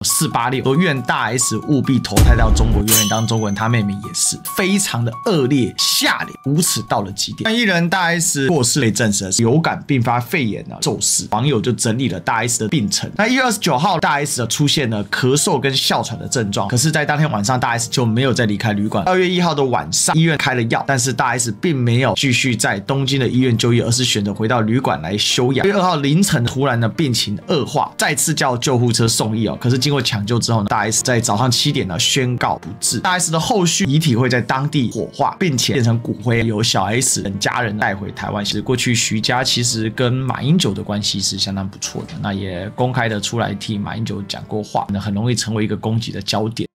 486说愿大 S 务必投胎到中国，永远当中国人。他妹妹也是非常的恶劣下流，无耻到了极点。艺人大 S 过世被证实了流感并发肺炎骤逝，网友就整理了大 S 的病程。那1月29号，大 S 出现了咳嗽跟哮喘的症状，可是，在当天晚上，大 S 就没有再离开旅馆。2月1号的晚上，医院开了药，但是大 S 并没有继续在东京的医院就医，而是选择回到旅馆来休养。2月2号凌晨，突然的病情恶化，再次叫救护车送医可是经过抢救之后呢，大 S 在早上7点呢宣告不治。大 S 的后续遗体会在当地火化，并且变成骨灰，由小 S 等家人带回台湾。其实过去徐家其实跟马英九的关系是相当不错的，那也公开的出来替马英九讲过话，很容易成为一个攻击的焦点。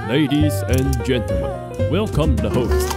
Ladies and gentlemen, welcome the host.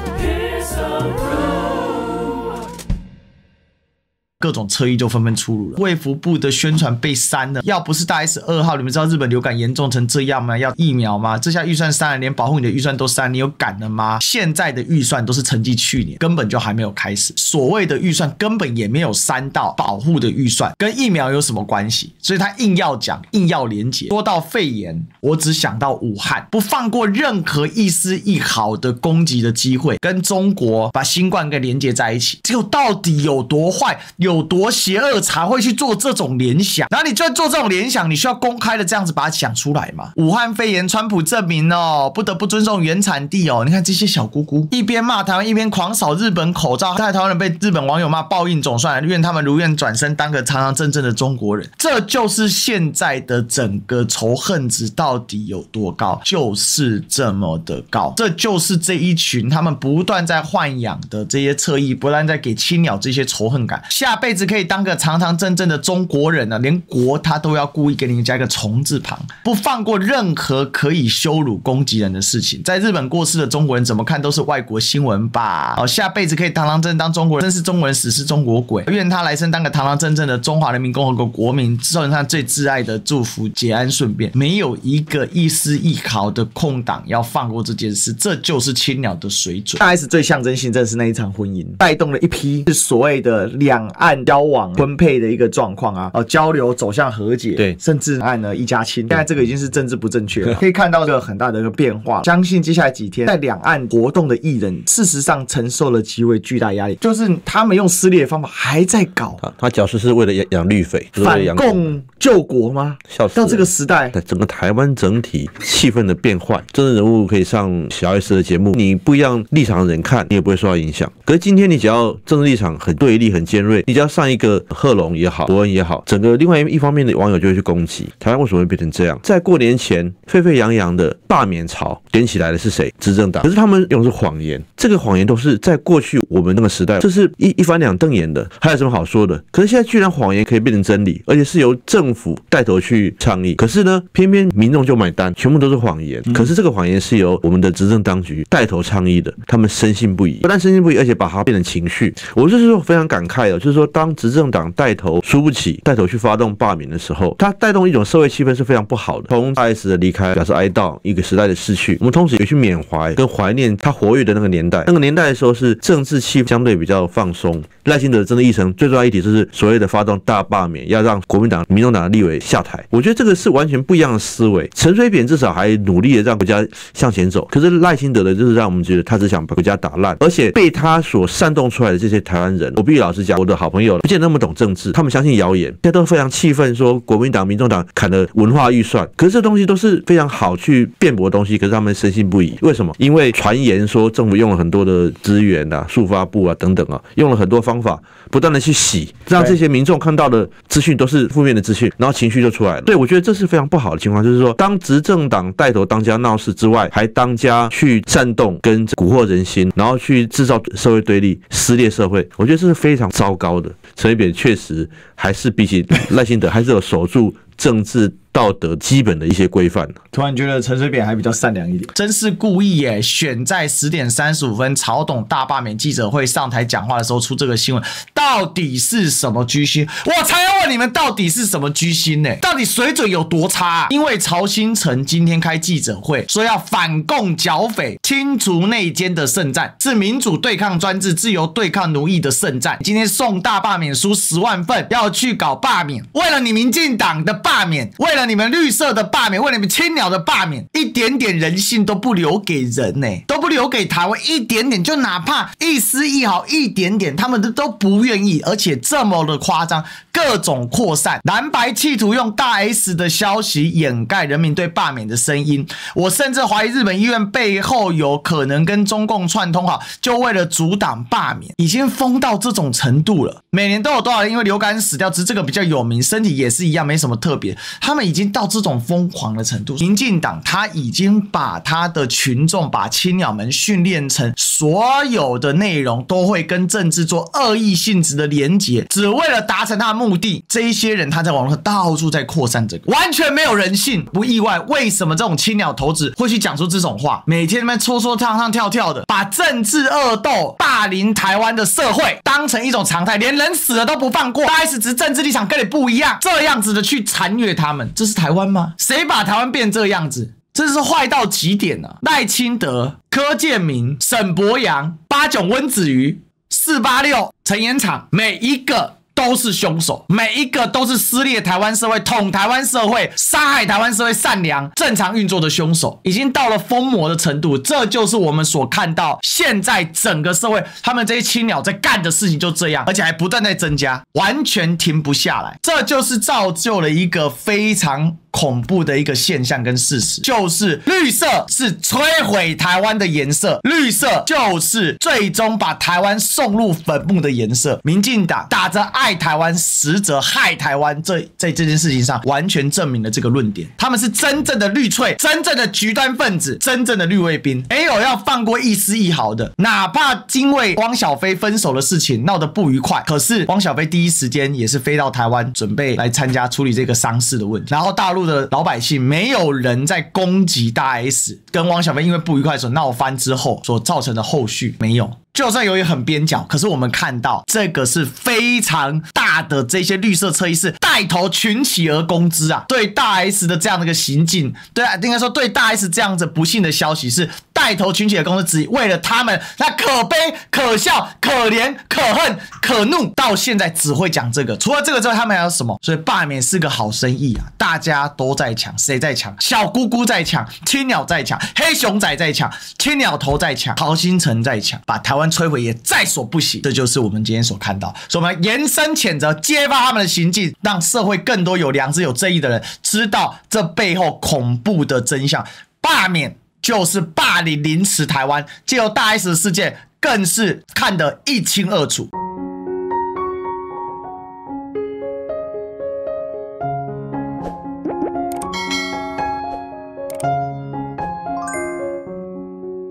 各种侧翼就纷纷出炉了，卫福部的宣传被删了。要不是大 S 2号，你们知道日本流感严重成这样吗？要疫苗吗？这下预算删了，连保护你的预算都删，你有敢了吗？现在的预算都是承继去年，根本就还没有开始。所谓的预算根本也没有删到保护的预算，跟疫苗有什么关系？所以他硬要讲，硬要连结。说到肺炎，我只想到武汉，不放过任何一丝一毫的攻击的机会，跟中国把新冠给连结在一起。结果到底有多坏？有多邪恶才会去做这种联想？然后你就要做这种联想，你需要公开的这样子把它讲出来嘛？武汉肺炎，川普证明不得不尊重原产地你看这些小姑姑一边骂台湾，一边狂扫日本口罩，害台湾人被日本网友骂报应总算了，愿他们如愿转身当个堂堂正正的中国人。这就是现在的整个仇恨值到底有多高，就是这么的高。这就是这一群他们不断在豢养的这些侧翼，不断在给青鸟这些仇恨感。下辈子可以当个堂堂正正的中国人连国他都要故意给你加一个虫字旁，不放过任何可以羞辱攻击人的事情。在日本过世的中国人怎么看都是外国新闻吧？下辈子可以堂堂正正当中国人，真是中国人死是中国鬼。愿他来生当个堂堂正正的中华人民共和国国民，受人上最挚爱的祝福，节安顺便。没有一个一丝一毫的空档要放过这件事，这就是青鸟的水准。大 S 最象征性正是那一场婚姻，带动了一批是所谓的两岸交往婚配的一个状况交流走向和解，对，甚至按一家亲。现在这个已经是政治不正确了，可以看到这个很大的一个变化。相信接下来几天在两岸活动的艺人，事实上承受了极为巨大压力，就是他们用撕裂的方法还在搞。他假设是为了养绿匪，反共救国吗？笑死了！到这个时代，整个台湾整体气氛的变坏，政治人物可以上小 S 的节目，你不一样立场的人看，你也不会受到影响。可是今天你只要政治立场很对立、很尖锐，你只要上一个贺龙也好，伯恩也好，整个另外一方面的网友就会去攻击台湾为什么会变成这样。在过年前沸沸扬扬的罢免潮点起来的是谁？执政党。可是他们用的是谎言，这个谎言都是在过去我们那个时代，这是一翻两瞪眼的，还有什么好说的？可是现在居然谎言可以变成真理，而且是由政府带头去倡议。可是呢，偏偏民众就买单，全部都是谎言。可是这个谎言是由我们的执政当局带头倡议的，他们深信不疑，不但深信不疑，而且把它变成情绪。我就是说非常感慨就是说当执政党带头输不起，带头去发动罢免的时候，它带动一种社会气氛是非常不好的。从大 S 的离开表示哀悼，一个时代的逝去，我们同时也去缅怀跟怀念他活跃的那个年代。那个年代的时候是政治气氛相对比较放松。赖清德真的议程最重要一题就是所谓的发动大罢免，要让国民党、民众党的立委下台。我觉得这个是完全不一样的思维。陈水扁至少还努力的让国家向前走，可是赖清德的就是让我们觉得他只想把国家打烂，而且被他所煽动出来的这些台湾人，我必须老实讲，我的好朋友不见得那么懂政治，他们相信谣言，现在都非常气愤，说国民党、民众党砍了文化预算。可是这东西都是非常好去辩驳的东西，可是他们深信不疑。为什么？因为传言说政府用了很多的资源速发部等等用了很多方法，不断的去洗，让这些民众看到的资讯都是负面的资讯，然后情绪就出来了。对，我觉得这是非常不好的情况，就是说当执政党带头当家闹事之外，还当家去煽动跟蛊惑人心，然后去制造社会对立、撕裂社会，我觉得这是非常糟糕的。陈水扁确实还是比起赖清德还是有守住政治道德基本的一些规范。突然觉得陈水扁还比较善良一点，真是故意耶！选在10点35分曹董大罢免记者会上台讲话的时候出这个新闻，到底是什么居心？我才要问你们，到底是什么居心呢？到底水准有多差因为曹兴诚今天开记者会说要反共剿匪，清除内奸的圣战，是民主对抗专制、自由对抗奴役的圣战。今天送大罢免书10万份，要去搞罢免，为了你民进党的罢免，为了你们绿色的罢免，为了你们青鸟的罢免，一点点人性都不留给人呢，都不留给台湾一点点，就哪怕一丝一毫一点点，他们都不愿意，而且这么的夸张，各种扩散，蓝白企图用大 S 的消息掩盖人民对罢免的声音。我甚至怀疑日本医院背后有可能跟中共串通好，就为了阻挡罢免，已经疯到这种程度了。每年都有多少人因为流感死掉，只是这个比较有名，身体也是一样，没什么特别。他们已经到这种疯狂的程度。民进党他已经把他的群众、把青鸟们训练成所有的内容都会跟政治做恶意性质的连结，只为了达成他的目的。这一些人他在网络上到处在扩散这个，完全没有人性。不意外，为什么这种青鸟头子会去讲出这种话？每天在那边说说唱跳跳的，把政治恶斗、霸凌台湾的社会当成一种常态，连人死了都不放过。大 S 只是政治立场跟你不一样，这样子的去残虐他们，这是台湾吗？谁把台湾变这样子？真是坏到极点啊！赖清德、柯建铭、沈伯洋、八炯温子瑜、486、陈延长，每一个都是凶手，每一个都是撕裂台湾社会、捅台湾社会、杀害台湾社会善良正常运作的凶手，已经到了疯魔的程度。这就是我们所看到现在整个社会他们这些青鸟在干的事情，就这样，而且还不断在增加，完全停不下来。这就是造就了一个非常恐怖的一个现象跟事实，就是绿色是摧毁台湾的颜色，绿色就是最终把台湾送入坟墓的颜色。民进党打着爱台湾实则害台湾，在这件事情上完全证明了这个论点。他们是真正的绿粹，真正的极端分子，真正的绿卫兵，没有要放过一丝一毫的。哪怕因为汪小菲分手的事情闹得不愉快，可是汪小菲第一时间也是飞到台湾，准备来参加处理这个丧事的问题。然后大陆的老百姓没有人在攻击大 S 跟汪小菲因为不愉快所闹翻之后所造成的后续，没有。就算有也很边角，可是我们看到这个是非常大的这些绿色侧翼是带头群起而攻之啊！对大 S 的这样的一个行径，对啊，应该说对大 S 这样子不幸的消息是带头群起而攻之，为了他们，那可悲、可笑、可怜、可恨、可怒，到现在只会讲这个。除了这个之外，他们还有什么？所以罢免是个好生意啊！大家都在抢，谁在抢？小姑姑在抢，青鸟在抢，黑熊仔在抢，青鸟头在抢，曹新成在抢，把台湾摧毁也在所不惜。这就是我们今天所看到，所以我们延伸谴责，揭发他们的行径，让社会更多有良知、有正义的人知道这背后恐怖的真相。罢免就是霸凌、凌迟台湾，借由大 S 的事件，更是看得一清二楚。